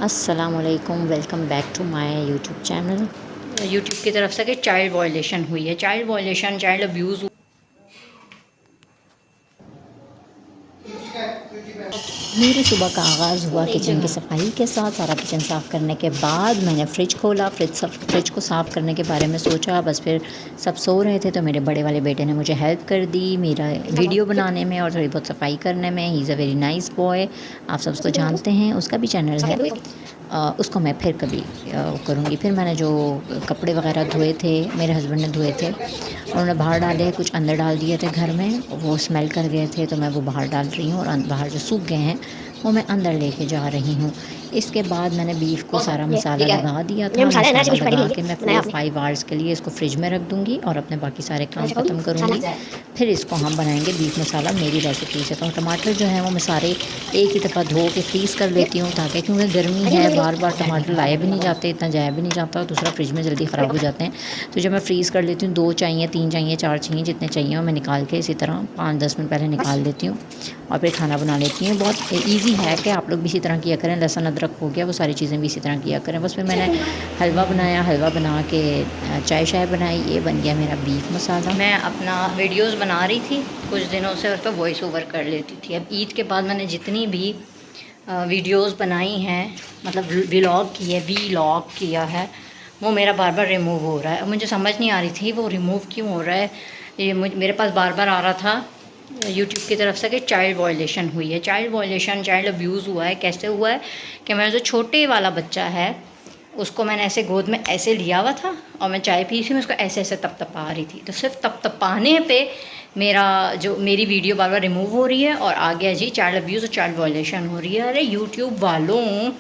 अस्सलामुअलैकुम, welcome back to my YouTube channel. YouTube की तरफ से कि चाइल्ड वायलेशन हुई है, चाइल्ड वायलेशन, चाइल्ड अब्यूज़। मेरी सुबह का आगाज़ हुआ किचन की सफाई के साथ। सारा किचन साफ़ करने के बाद मैंने फ़्रिज खोला। फ्रिज को साफ़ करने के बारे में सोचा। बस फिर सब सो रहे थे तो मेरे बड़े वाले बेटे ने मुझे हेल्प कर दी मेरा वीडियो बनाने में और थोड़ी बहुत सफाई करने में। He is a very nice boy, आप सब उसको जानते हैं, उसका भी चैनल है। उसको मैं फिर कभी करूँगी। फिर मैंने जो कपड़े वगैरह धोए थे, मेरे हस्बैंड ने धोए थे, उन्होंने बाहर डाले, कुछ अंदर डाल दिए थे घर में, वो स्मेल कर गए थे तो मैं वो बाहर डाल रही हूँ, और बाहर जो सूख गए हैं वो मैं अंदर लेके जा रही हूँ। इसके बाद मैंने बीफ को सारा मसाला लगा दिया था। मसाला लगा के मैं 4-5 आवर्स के लिए इसको फ्रिज में रख दूँगी और अपने बाकी सारे काम ख़त्म करूँगी। फिर इसको हम बनाएंगे बीफ मसाला मेरी रेसिपी से। तो टमाटर जो है वो मैं सारे एक ही दफ़ा धो के फ्रीज़ कर लेती हूँ, ताकि क्योंकि गर्मी है, बार बार टमाटर लाए भी नहीं जाते, इतना जाया भी नहीं जाता, और दूसरा फ्रिज में जल्दी ख़राब हो जाते हैं। तो जब मैं फ्रीज़ कर लेती हूँ, 2 चाहिए, 3 चाहिए, 4 चाहिए, जितने चाहिए वो मैं निकाल के इसी तरह 5-10 मिनट पहले निकाल लेती हूँ और फिर खाना बना लेती हूँ। बहुत ईजी है कि आप लोग भी इसी तरह किया करें। लहसुन अदरक हो गया, वो सारी चीज़ें भी इसी तरह किया करें। बस फिर मैंने हलवा बनाया, हलवा बना के चाय शाय बनाई, ये बन गया मेरा बीफ मसाला। मैं अपना वीडियोस बना रही थी कुछ दिनों से, उस पर वॉइस ओवर कर लेती थी। अब ईद के बाद मैंने जितनी भी वीडियोस बनाई हैं, मतलब व्लॉग किया है, वो मेरा बार बार रिमूव हो रहा है। अब मुझे समझ नहीं आ रही थी वो रिमूव क्यों हो रहा है। ये मेरे पास बार बार आ रहा था यूट्यूब की तरफ से कि चाइल्ड वायलेशन हुई है, चाइल्ड वायलेशन, चाइल्ड अब्यूज़ हुआ है। कैसे हुआ है कि मेरा जो छोटे वाला बच्चा है उसको मैंने ऐसे गोद में ऐसे लिया हुआ था और मैं चाय पी थी, मैं उसको ऐसे ऐसे तपतपा रही थी, तो सिर्फ तपतपाने पे मेरी वीडियो बार बार रिमूव हो रही है और आ गया जी चाइल्ड अब्यूज़ और चाइल्ड वायलेशन हो रही है। अरे यूट्यूब वालों,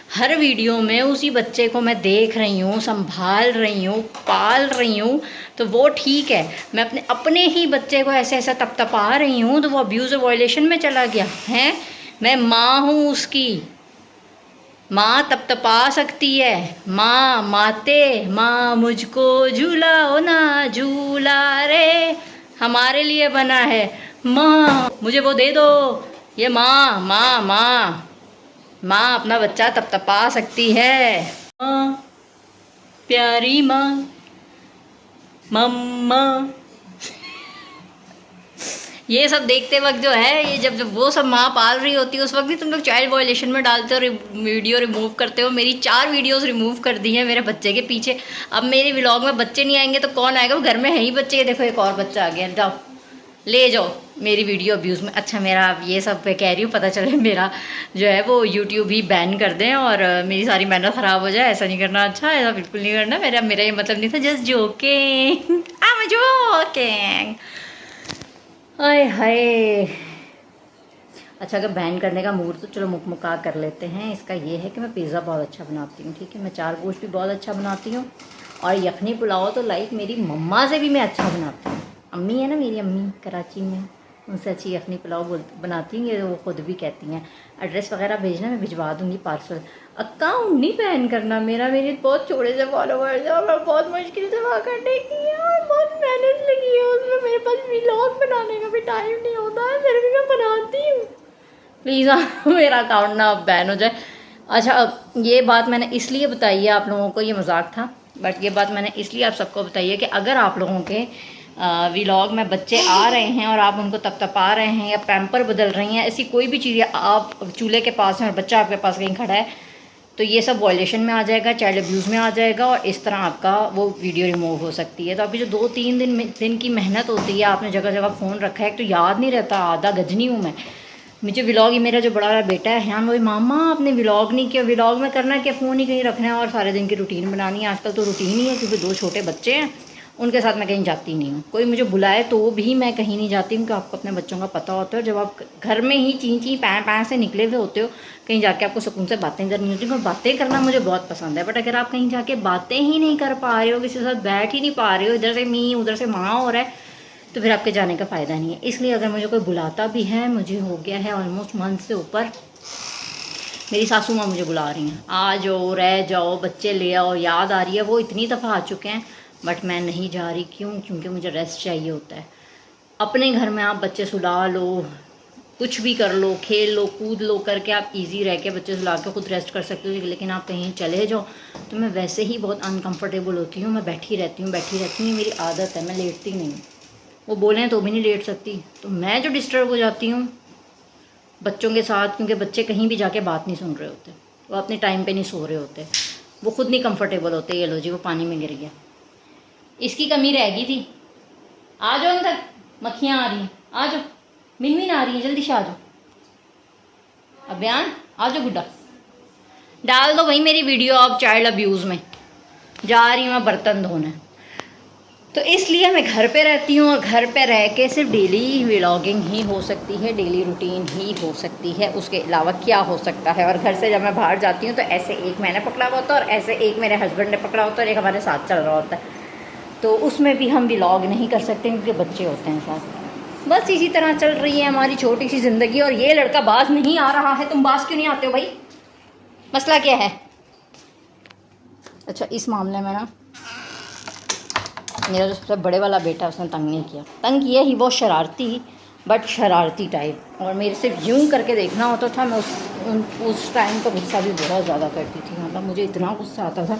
हर वीडियो में उसी बच्चे को मैं देख रही हूँ, संभाल रही हूँ, पाल रही हूँ, तो वो ठीक है। मैं अपने ही बच्चे को ऐसे ऐसा तपतपा रही हूँ तो वो अब्यूज़ और वायलेशन में चला गया है। मैं माँ हूँ उसकी, माँ तपतपा सकती है, माँ माते, माँ मुझको झूलाओ ना झूला रे, हमारे लिए बना है, माँ मुझे वो दे दो। ये माँ माँ माँ माँ अपना बच्चा तपतपा सकती है। माँ, प्यारी माँ, मम्मा। ये सब देखते वक्त जो है, ये जब वो सब माँ पाल रही होती है, उस वक्त भी तुम लोग चाइल्ड वायलेशन में डालते हो, वीडियो रिमूव करते हो। मेरी 4 वीडियोस रिमूव कर दी हैं मेरे बच्चे के पीछे। अब मेरे व्लॉग में बच्चे नहीं आएंगे तो कौन आएगा? वो घर में है ही बच्चे। देखो एक और बच्चा आ गया, जाओ ले जाओ मेरी वीडियो अब्यूज़ में। अच्छा, मेरा ये सब पे कह रही हूँ, पता चले मेरा जो है वो यूट्यूब ही बैन कर दें और मेरी सारी मेहनत ख़राब हो जाए। ऐसा नहीं करना, अच्छा ऐसा बिल्कुल नहीं करना। मेरा ये मतलब नहीं था, just joking, I am joking. Hi hi. अच्छा, अगर बैन करने का मूड तो चलो मुका कर लेते हैं। इसका ये है कि मैं पिज़्ज़ा बहुत अच्छा बनाती हूँ, ठीक है। मैं चार गोश्त भी बहुत अच्छा बनाती हूँ और यखनी पुलाव तो लाइक मेरी मम्मा से भी मैं अच्छा बनाती हूँ। अम्मी है ना मेरी अम्मी कराची में, उनसे अच्छी यखनी पुलाव बनाती हैं, ये वो खुद भी कहती हैं। एड्रेस वगैरह भेजना, मैं भिजवा दूँगी पार्सल। अकाउंट नहीं बैन करना मेरा, मेरे बहुत छोटे से फॉलोवर्स है और मैं बहुत मुश्किल से वहाँ करने की है और बहुत मेहनत लगी है उसमें। मेरे पास व्लॉग बनाने का भी टाइम नहीं होता है, फिर भी मैं बनाती हूँ। प्लीज़ मेरा अकाउंट ना बैन हो जाए। अच्छा, अब ये बात मैंने इसलिए बताई है आप लोगों को, ये मजाक था, बट ये बात मैंने इसलिए आप सबको बताई है कि अगर आप लोगों के व्लॉग में बच्चे आ रहे हैं और आप उनको तपतपा रहे हैं या पैम्पर बदल रही हैं, ऐसी कोई भी चीज़, आप चूल्हे के पास हैं और बच्चा आपके पास कहीं खड़ा है, तो ये सब वॉयलेशन में आ जाएगा, चाइल्ड अब्यूज़ में आ जाएगा और इस तरह आपका वो वीडियो रिमूव हो सकती है। तो अभी जो 2-3 दिन की मेहनत होती है, आपने जगह जगह फ़ोन रखा है, तो याद नहीं रहता, आधा गजनी हूँ मैं। मुझे व्लॉग ही, मेरा जो बड़ा वाला बेटा है हाँ, वही मामा आपने व्लॉग नहीं किया, व्लॉग में करना है क्या, फ़ोन ही कहीं रखना है और सारे दिन की रूटीन बनानी है। आजकल तो रूटीन ही है, क्योंकि 2 छोटे बच्चे हैं, उनके साथ मैं कहीं जाती नहीं हूँ। कोई मुझे बुलाए तो भी मैं कहीं नहीं जाती, क्योंकि आपको अपने बच्चों का पता होता है। जब आप घर में ही ची ची पैं पैं से निकले हुए होते हो, कहीं जाके आपको सुकून से बातें करनी होती है। बातें करना मुझे बहुत पसंद है, बट अगर आप कहीं जाके बातें ही नहीं कर पा रहे हो, किसी के साथ बैठ ही नहीं पा रहे हो, इधर से मी उधर से माँ हो रहा है, तो फिर आपके जाने का फ़ायदा नहीं है। इसलिए अगर मुझे कोई बुलाता भी है, मुझे हो गया है ऑलमोस्ट मंथ से ऊपर, मेरी सासू माँ मुझे बुला रही हैं, आ जाओ, रह जाओ, बच्चे ले आओ, याद आ रही है। वो इतनी दफ़ा आ चुके हैं, बट मैं नहीं जा रही। क्यों? क्योंकि मुझे रेस्ट चाहिए होता है। अपने घर में आप बच्चे सुला लो, कुछ भी कर लो, खेल लो, कूद लो करके आप इजी रह के बच्चे सुला के खुद रेस्ट कर सकते हो। लेकिन आप कहीं चले जाओ तो मैं वैसे ही बहुत अनकंफर्टेबल होती हूँ, मैं बैठी रहती हूँ, मेरी आदत है, मैं लेटती नहीं हूँ। वो बोलें तो भी नहीं लेट सकती। तो मैं जो डिस्टर्ब हो जाती हूँ बच्चों के साथ, क्योंकि बच्चे कहीं भी जाके बात नहीं सुन रहे होते, वो अपने टाइम पे नहीं सो रहे होते, वो खुद नहीं कंफर्टेबल होते। ये लो जी, वो पानी में गिर गया, इसकी कमी रह गई थी। आ जाओ अंदर, मक्खियाँ आ रही हैं, आ जाओ, मिनमिन आ रही है, जल्दी से आ जाओ। अभियान आ जाओ गुड्डा, डाल दो भाई मेरी वीडियो आप चाइल्ड अब्यूज़ में। जा रही हूँ मैं बर्तन धोने। तो इसलिए मैं घर पे रहती हूँ, और घर पे रह के सिर्फ डेली व्लॉगिंग ही हो सकती है, डेली रूटीन ही हो सकती है, उसके अलावा क्या हो सकता है। और घर से जब मैं बाहर जाती हूँ तो ऐसे एक मैंने पकड़ा हुआ होता है और ऐसे एक मेरे हस्बैंड ने पकड़ा होता है और एक हमारे साथ चल रहा होता है। तो उसमें भी हम व्लॉग नहीं कर सकते क्योंकि बच्चे होते हैं साथ। बस इसी तरह चल रही है हमारी छोटी सी ज़िंदगी। और ये लड़का बाज नहीं आ रहा है, तुम बाज क्यों नहीं आते हो भाई, मसला क्या है? अच्छा, इस मामले में ना मेरा जो सबसे बड़े वाला बेटा, उसने तंग नहीं किया। तंग किया ही, बहुत शरारती, बट शरारती टाइप। और मेरे सिर्फ यूँ करके देखना होता था, मैं उस टाइम का गुस्सा भी बहुत ज़्यादा करती थी। मतलब मुझे इतना गुस्सा आता था।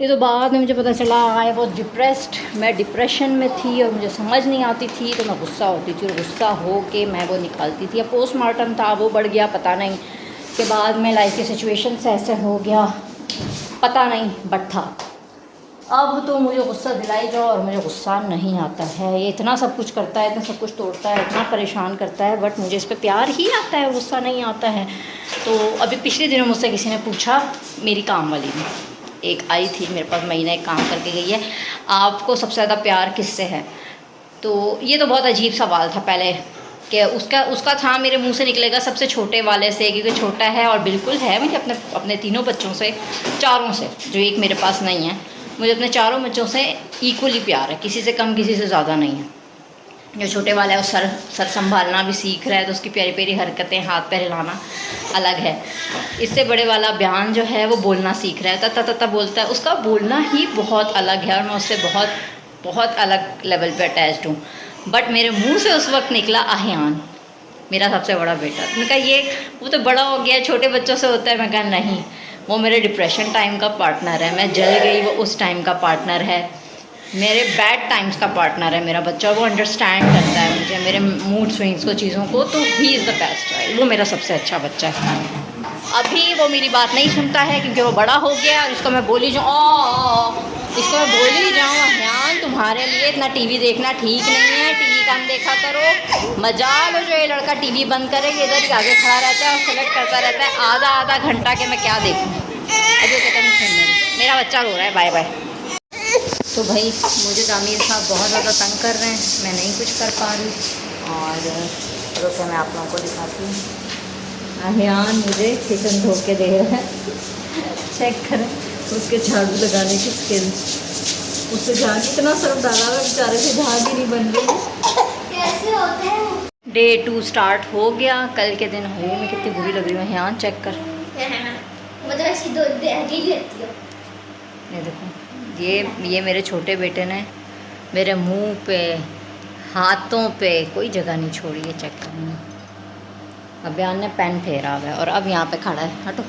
ये तो बाद में मुझे पता चला, आई वॉज डिप्रेस्ड, मैं डिप्रेशन में थी और मुझे समझ नहीं आती थी, तो मैं गुस्सा होती थी और गुस्सा हो के मैं वो निकालती थी। अब पोस्टमार्टम था, वो बढ़ गया पता नहीं, के बाद में लाइफ की सिचुएशन से ऐसे हो गया पता नहीं, बट था। अब तो मुझे गुस्सा दिलाई जाओ और मुझे गुस्सा नहीं आता है। ये इतना सब कुछ करता है, इतना सब कुछ तोड़ता है, इतना परेशान करता है, बट मुझे इस पर प्यार ही आता है, गुस्सा नहीं आता है। तो अभी पिछले दिनों मुझसे किसी ने पूछा, मेरी काम वाली ने, एक आई थी मेरे पास, महीना एक काम करके गई है, आपको सबसे ज़्यादा प्यार किससे है? तो ये तो बहुत अजीब सवाल था पहले, कि उसका था मेरे मुंह से निकलेगा सबसे छोटे वाले से, क्योंकि छोटा है और बिल्कुल है मुझे अपने तीनों बच्चों से, चारों से, जो एक मेरे पास नहीं है, मुझे अपने चारों बच्चों से इक्वली प्यार है, किसी से कम किसी से ज़्यादा नहीं है। जो छोटे वाला है वो सर संभालना भी सीख रहा है, तो उसकी प्यारी प्यारी हरकतें, हाथ पैर हिलाना अलग है। इससे बड़े वाला बयान जो है वो बोलना सीख रहा है, तता बोलता है, उसका बोलना ही बहुत अलग है और मैं उससे बहुत बहुत अलग लेवल पे अटैच्ड हूँ। बट मेरे मुंह से उस वक्त निकला आह्यान, मेरा सबसे बड़ा बेटा। मैंने कहा ये वो तो बड़ा हो गया, छोटे बच्चों से होता है। मैं कहा नहीं, वो मेरे डिप्रेशन टाइम का पार्टनर है, मैं जल गई वो उस टाइम का पार्टनर है, मेरे बैड टाइम्स का पार्टनर है मेरा बच्चा। वो अंडरस्टैंड करता है मुझे, मेरे मूड स्विंग्स को, चीज़ों को, तो he is the best child, वो मेरा सबसे अच्छा बच्चा है। अभी वो मेरी बात नहीं सुनता है क्योंकि वो बड़ा हो गया, और इसको मैं बोली जाऊँ, इसको मैं बोली जाऊँ, अह्यान तुम्हारे लिए इतना टीवी देखना ठीक नहीं है, टीवी कम देखा करो। मजाल हो जो ये लड़का टीवी बंद करेगा, इधर ही आगे खड़ा रहता है और सेलेक्ट करता रहता है आधा घंटा के मैं क्या देखूँ। अभी कहता नहीं, मेरा बच्चा रो रहा है, बाय बाय। तो भाई मुझे दामिर साहब बहुत ज़्यादा तंग कर रहे हैं, मैं नहीं कुछ कर पा रही। और रुको मैं आप लोगों को दिखाती हूँ। अह्यान मुझे किचन धो के दे रहा है, चेक करें उसके झाड़ू लगाने की स्किल। उससे झाड़ कितना सर्फ डाला हुआ, बेचारे से झाड़ भी नहीं बन रही। कैसे होते हैं? डे 2 स्टार्ट हो गया, कल के दिन हुए मैं कितनी बुरी लग रही हूँ। अह्यान चेक कर, ये देखो, ये मेरे छोटे बेटे ने मेरे मुंह पे, हाथों पे कोई जगह नहीं छोड़ी है, चेक करना। अभियान ने पेन फेरा हुआ है और अब यहाँ पे खड़ा है, हटो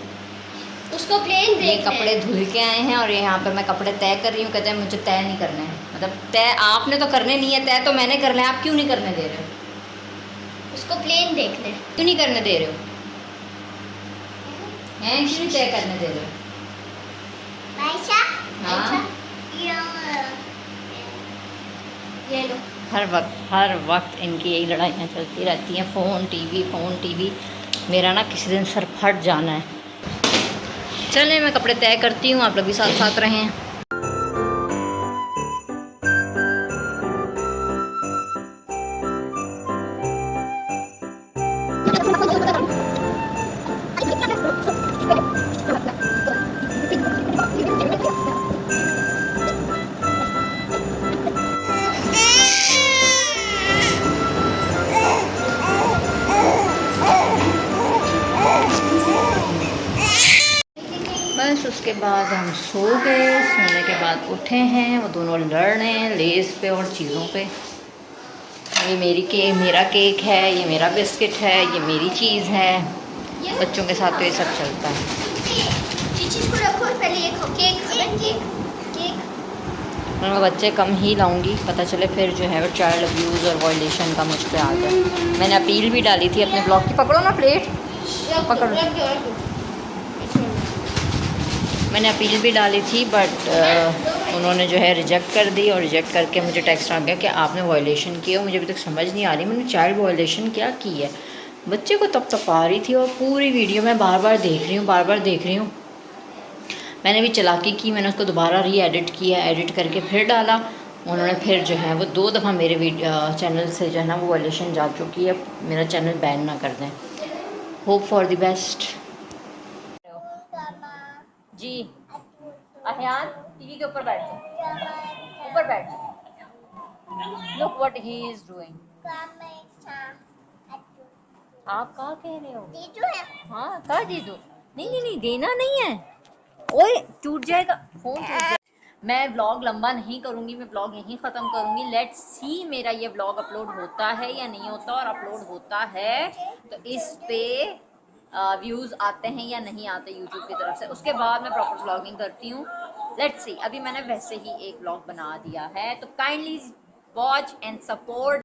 उसको प्लेन। ये कपड़े धुल के आए हैं और यहाँ पे मैं कपड़े तय कर रही हूँ। कहते हैं मुझे तय नहीं करने हैं, मतलब तय आपने तो करने नहीं है, तय तो मैंने करना है, आप क्यों नहीं करने दे रहे हो? उसको प्लेन देखने क्यों नहीं करने दे रहे हो? हैं क्यों नहीं तय करने दे रहे हो? हाँ, ये लो। हर वक्त इनकी यही लड़ाइयाँ चलती रहती हैं, फ़ोन टीवी। मेरा ना किसी दिन सर फट जाना है। चलें मैं कपड़े तय करती हूँ, आप लोग भी साथ साथ रहें। बस उसके बाद हम सो गए, सोने के बाद उठे हैं, वो दोनों लड़ रहे हैं लेस पे और चीज़ों पे। ये मेरा केक है, ये मेरा बिस्किट है, ये मेरी चीज़ है। बच्चों के साथ तो ये सब चलता है। चीज़ को रखो पहले, ये खाओ केक, केक केक। और मैं बच्चे कम ही लाऊंगी, पता चले फिर जो है वो चाइल्ड अब्यूज़ और वायलेशन का मुझ पे आ जाए। मैंने अपील भी डाली थी अपने ब्लॉग की। पकड़ो ना प्लेट, पकड़ो। मैंने अपील भी डाली थी बट उन्होंने जो है रिजेक्ट कर दी, और रिजेक्ट करके मुझे टेक्स्ट आ गया कि आपने वायलेशन किया। मुझे अभी तक समझ नहीं आ रही मैंने चाइल्ड वायलेशन क्या की है। बच्चे को तब तक आ रही थी और पूरी वीडियो मैं बार बार देख रही हूँ। मैंने भी चालाकी की, मैंने उसको दोबारा री एडिट किया, एडिट करके फिर डाला। उन्होंने फिर जो है वो 2 दफ़ा मेरे चैनल से जो है ना वो वायलेशन जा चुकी है। मेरा चैनल बैन ना कर दें। Hope for the best. जी अहियान टीवी के ऊपर बैठ जाओ, ऊपर बैठ जाओ। Look what he is doing. आप कहाँ कह रहे हो? जीजू है। हाँ कहाँ जीजू? नहीं नहीं नहीं, देना नहीं है। ओए टूट जाएगा फोन, टूट जाएगा। मैं व्लॉग लंबा नहीं करूंगी, मैं व्लॉग यहीं ख़त्म करूंगी। लेट्स सी मेरा ये व्लॉग अपलोड होता है या नहीं होता, और अपलोड होता है तो इस पे व्यूज़ आते हैं या नहीं आते यूट्यूब की तरफ से, उसके बाद मैं प्रॉपर व्लॉगिंग करती हूँ। Let's see. अभी मैंने वैसे ही एक व्लॉग बना दिया है, तो काइंडली वॉच एंड सपोर्ट।